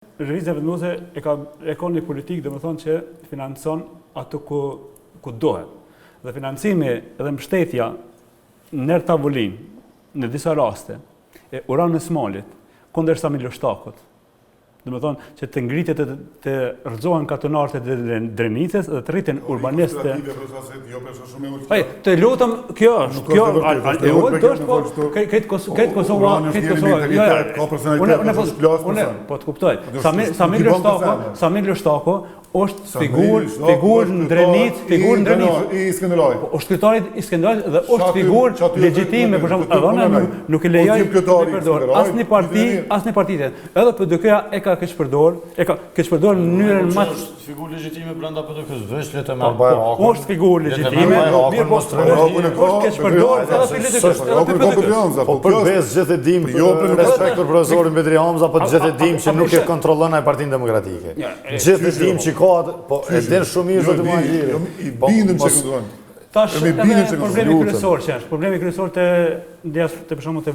Lëvizja venduese e ka një politikë, domethënë që financon ato ku dohet. Dhe financimi dhe mbështetja në tavolinë në disa raste e Uranës Malit kundërsa Miloštakut. Domethënë që të ngritjet të rrëzohen katonarët e Drenicës dhe të rriten urbanistë. Të lutem, kjo është, këtë Kosova, po të kuptoj. Sa Miloštaku është figurë në Drenicë, i Skënderajit. Është kryetari i Skënderajit dhe është figurë legjitime, për shembull, edhe nuk e lejoj të përdor asnjë parti, edhe PDK-ja e ka keq përdor në mënyrën më të figurë legjitime brenda PDK-s, veç le të është figurë legjitime, është keq përdor edhe po për bez gjithë e dim respekt për profesorin Bedri Hamza, po gjithë e dim që nuk e kontrollon ai Partinë Demokratike. Gjithë e dim që ka, po e din shumë mirë zotë Muhaxhiri. I bindëm që këndon. Tash problemi kryesor që është, problemi kryesor të për shembull të